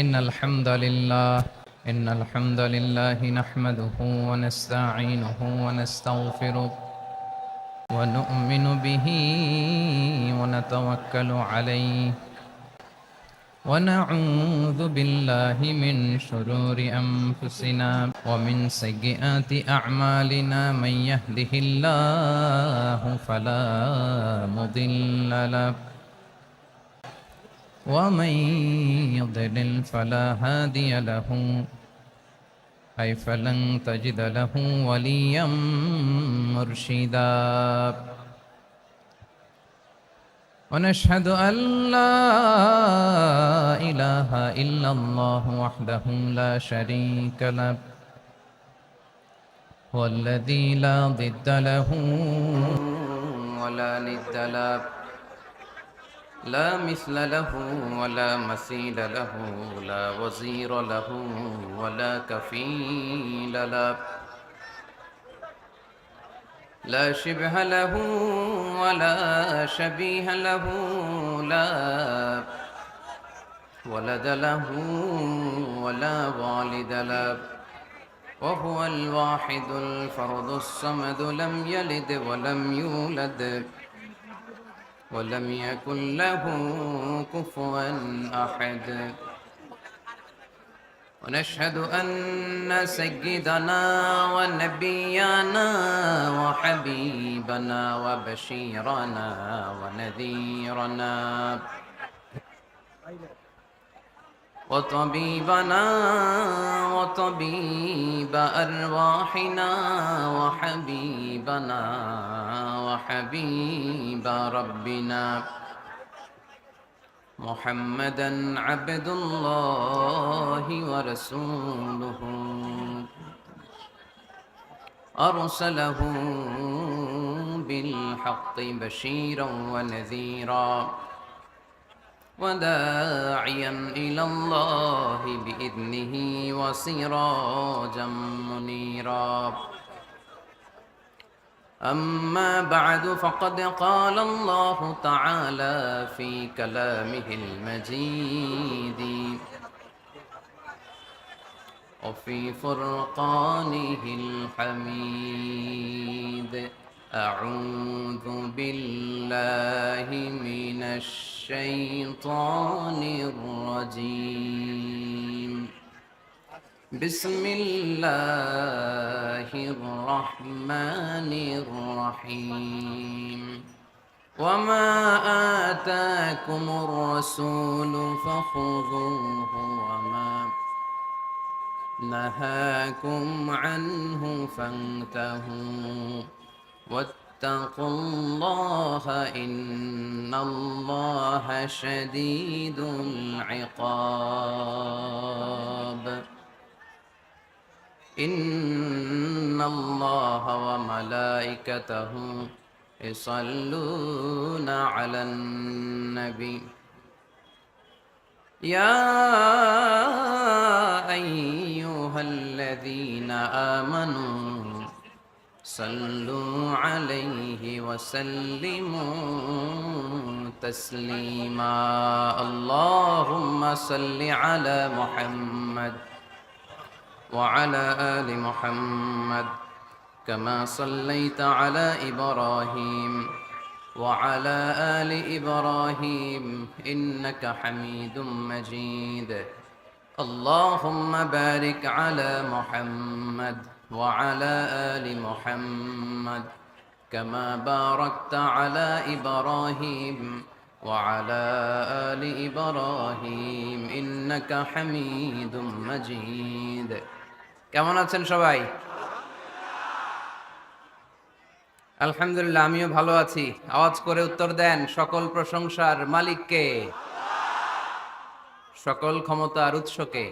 إن الحمد لله نحمده ونستعينه ونستغفره ونؤمن به ونتوكل عليه ونعوذ بالله من شرور أنفسنا ومن سيئات أعمالنا من يهده الله فلا مضل له ومن يضلل فلا هادي له فلن تجد له وليا مرشدا ونشهد أن لا إله إلا الله وحده لا شريك له هو الذي لا ضد له ولا ند له لا مثل له ولا مثيل له لا وزير له ولا كفيل له لا شبه له ولا شبيه له لا ولد له ولا والد له وهو الواحد الفرد الصمد لم يلد ولم يولد ولم يكن له كفوا أحد ونشهد أن سيدنا ونبينا وحبيبنا وبشيرنا ونذيرنا وطبيبنا وطبيب أرواحنا وحبيبنا وحبيب ربنا محمدا عبد الله ورسوله أرسله بالحق بشيرا ونذيرا وداعيا إلى الله بإذنه وسراجا منيرا أما بعد فقد قال الله تعالى في كلامه المجيد وفي فرقانه الحميد أعوذ بالله من الشيطان الرجيم بسم الله الرحمن الرحيم وما آتاكم الرسول فخذوه وما نهاكم عنه فانتهوا واتقوا الله إن الله شديد العقاب إن الله وملائكته يصلون على النبي يا أيها الذين آمنوا صلوا عليه وسلموا تسليما اللهم صل على محمد وعلى آل محمد كما صليت على إبراهيم وعلى آل إبراهيم إنك حميد مجيد اللهم بارك على محمد وعلى آل محمد كما باركت على إبراهيم وعلى آل إبراهيم إنك حميد مجيد কেমন আছেন সবাই? আলহামদুলিল্লাহ, আমিও ভালো আছি। আওয়াজ করে উত্তর দেন, সকল প্রশংসার মালিককে, সকল ক্ষমতার উৎসকে।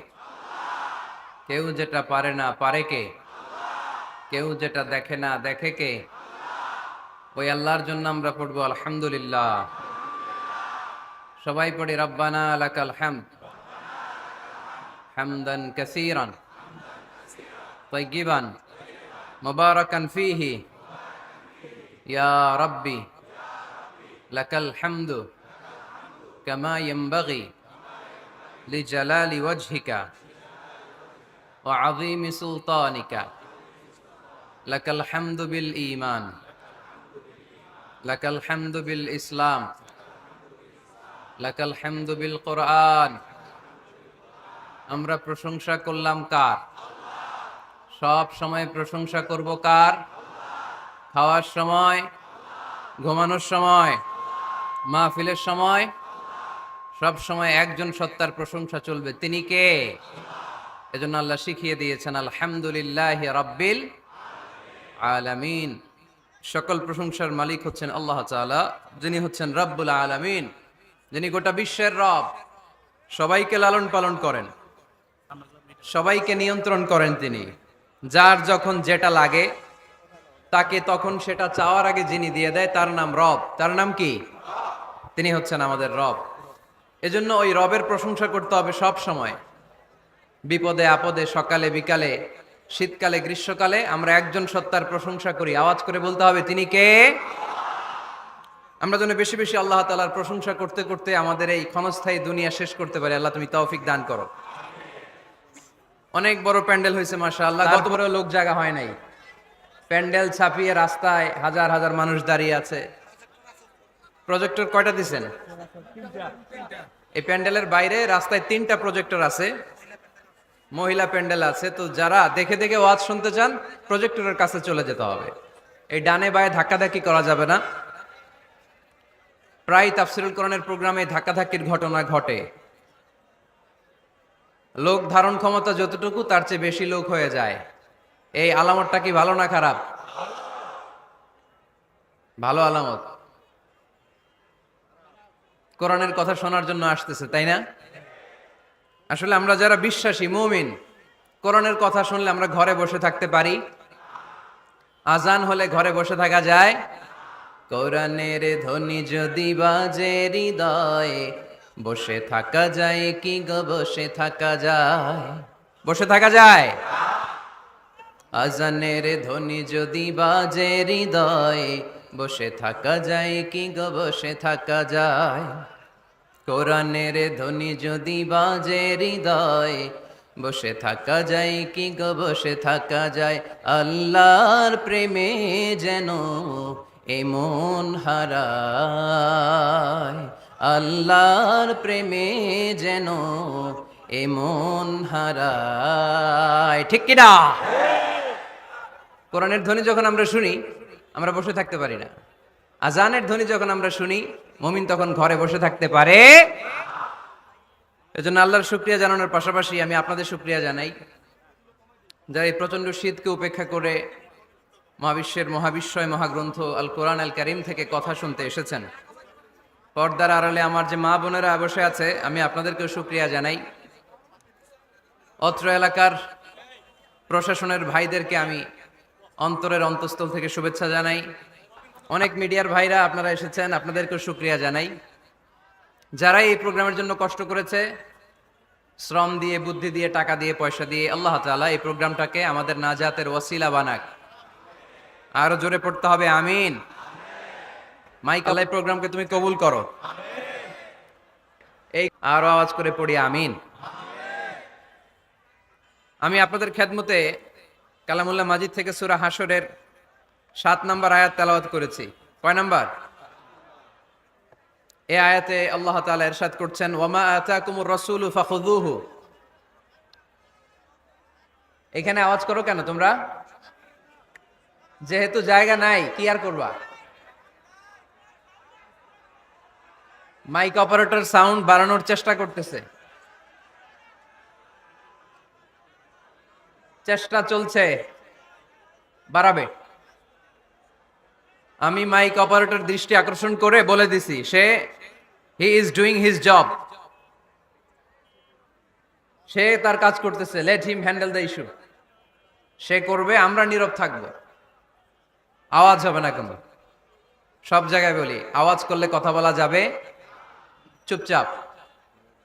কেউ যেটা পারে না পারে কে? কেউ যেটা দেখে না দেখে কে? ওই আল্লাহর জন্য আমরা পড়বো আলহামদুলিল্লাহ। সবাই পড়ি রব্বানা লাকাল হামদ হামদান কাসীরান তাইয়িবান মুবারাকান ফীহি ইয়া রাব্বি লাকাল হামদু কামা ইয়ানবাগি লিজালালি ওয়াজহিকা ওয়া আযীমি সুলতানিকা লাকাল হামদু বিল ঈমান লাকাল হামদু বিল ইসলাম লাকাল হামদু বিল কুরআন। আমরা প্রশংসা করলাম কার? সব সময় প্রশংসা করব কার? খাওয়ার সময়, ঘুমানোর সময়, মাহফিলের সময়, সব সময় একজন সত্তার প্রশংসা চলবে। তিনি কে? এজন্য আল্লাহ শিখিয়ে দিয়েছেন আলহামদুলিল্লাহি রাব্বিল আলামিন। সকল প্রশংসার মালিক হচ্ছেন আল্লাহ তাআলা, যিনি হচ্ছেন রব্বুল আলামিন, যিনি গোটা বিশ্বের রব। সবাইকে লালন পালন করেন, সবাইকে নিয়ন্ত্রণ করেন তিনি। যার যখন যেটা লাগে তাকে তখন সেটা চাওয়ার আগে যিনি দিয়ে দেয় তার নাম রব। তার নাম কি? তিনি হচ্ছেন আমাদের রব। এজন্য ওই রবের প্রশংসা করতে হবে সব সময়, বিপদে আপদে, সকালে বিকালে, শীতকালে গ্রীষ্মকালে। আমরা একজন সত্তার প্রশংসা করি, আওয়াজ করে বলতে হবে তিনি কে। আমরা যেন বেশি বেশি আল্লাহ তাআলার প্রশংসা করতে করতে আমাদের এই ক্ষণস্থায়ী দুনিয়া শেষ করতে পারি। আল্লাহ তুমি তৌফিক দান করো। অনেক বড় প্যান্ডেল হয়েছে মাশাআল্লাহ, গত বড় লোক জায়গা হয় নাই। প্যান্ডেল ছাপিয়ে রাস্তায় হাজার হাজার মানুষ দাঁড়িয়ে আছে। প্রজেক্টর কয়টা দিছেন? এই প্যান্ডেলের বাইরে রাস্তায় 3টা প্রজেক্টর আছে, মহিলা প্যান্ডেল আছে। তো যারা দেখে দেখে ওয়াজ শুনতে চান প্রজেক্টরের কাছে চলে যেতে হবে। এই ডানে বায়ে ধাক্কাধাক্কি করা যাবে না। প্রায় তাফসিরুল কোরআনের প্রোগ্রামে ধাক্কাধাক্কির ঘটনা ঘটে। লোক ধারণ ক্ষমতা যতটুকু তার চেয়ে বেশি লোক হয়ে যায়। এই আলামতটা কি ভালো না খারাপ? ভালো আলামত। কোরআনের কথা শোনার জন্য আসতেছে, তাই না? আসলে আমরা যারা বিশ্বাসী মুমিন, কোরআনের কথা শুনলে আমরা ঘরে বসে থাকতে পারি? আজান হলে ঘরে বসে থাকা যায়? কোরআনের ধ্বনি যদি বাজে হৃদয়ে, বসে থাকা যায় কি গো? বসে থাকা যায়? বসে থাকা যায়? আজানের ধ্বনি যদি বাজে হৃদয়ে, বসে থাকা যায় কি গো? বসে থাকা যায়? কোরআনের ধ্বনি যদি বাজে হৃদয়ে, বসে থাকা যায় কি গো? বসে থাকা যায়? আল্লাহর প্রেমে যেন এমন হারায়, আল্লাহর প্রেমে যেন এমন হারায়। ঠিক কিনা? কোরআনের ধ্বনি যখন আমরা শুনি আমরা বসে থাকতে পারি না। আজানের ধ্বনি যখন আমরা শুনি মুমিন তখন ঘরে বসে থাকতে পারে। এজন্য আল্লাহর শুকরিয়া জানানোর পাশাপাশি আমি আপনাদের শুকরিয়া জানাই, যারা এই প্রচন্ড শীতকে উপেক্ষা করে মহাবিশ্বের মহাবিশ্বয় মহাগ্রন্থ আল কোরআন আল কারীম থেকে কথা শুনতে এসেছেন। পর্দার আড়ালে আমার যে মা বোনেরা বসে আছে, আমি আপনাদেরকেও শুকরিয়া জানাই। অত্র এলাকার প্রশাসনের ভাইদেরকে আমি অন্তরের অন্তঃস্থল থেকে শুভেচ্ছা জানাই। অনেক মিডিয়ার ভাইরা আপনারা এসেছেন, আপনাদেরকেও শুকরিয়া জানাই। যারা এই প্রোগ্রামের জন্য কষ্ট করেছে, শ্রম দিয়ে, বুদ্ধি দিয়ে, টাকা দিয়ে, পয়সা দিয়ে, আল্লাহ তাআলা এই প্রোগ্রামটাকে আমাদের নাজাতের ওয়াসিলা বানাক। আরো জোরে পড়তে হবে আমিন। মাইক আল্লাহ প্রোগ্রামকে তুমি কবুল করো। এই আরো আওয়াজ করে পড়ি আমিন। আমি আপনাদের খেদমতে কালামুল্লাহ মাজিদ থেকে সূরা হাশরের 7 নম্বর আয়াত তেলাওয়াত করেছি। কয় নাম্বার? এই আয়াতে আল্লাহ তাআলা ইরশাদ করছেন, ওয়ামা আতাকুমুর রাসূলু ফাখুযুহু। এখানে আওয়াজ করো কেন তোমরা? যেহেতু জায়গা নাই কি আর করবা? মাইক অপারেটর সাউন্ড বাড়ানোর চেষ্টা করতেছে, চেষ্টা চলছে, বাড়াবে। আমি মাইক অপারেটর দৃষ্টি আকর্ষণ করে বলে দিছি, he is doing his job, সে তার কাজ করতেছে। Let him handle the issue. সে করবে, আমরা নীরব থাকবো, আওয়াজ হবে না কেন। সব জায়গায় বলি, আওয়াজ করলে কথা বলা যাবে, চুপচাপ।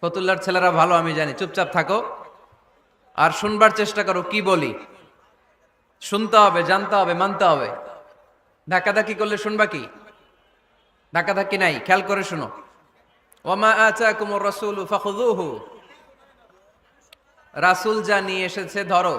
ফতুল্লার ছেলেরা ভালো আমি জানি, চুপচাপ থাকো আর শুনবার চেষ্টা করো কি বলি। শুনতে হবে, জানতে হবে, মানতে হবে। ধাক্কাধাক্কি করলে শুনবা কি? ধাক্কাধাক্কি নাই, খেয়াল করে শুনো। ওয়ামা আতাকুমুর রাসূলু ফাখুযুহু। রাসূল যা নিয়ে এসেছে ধরো,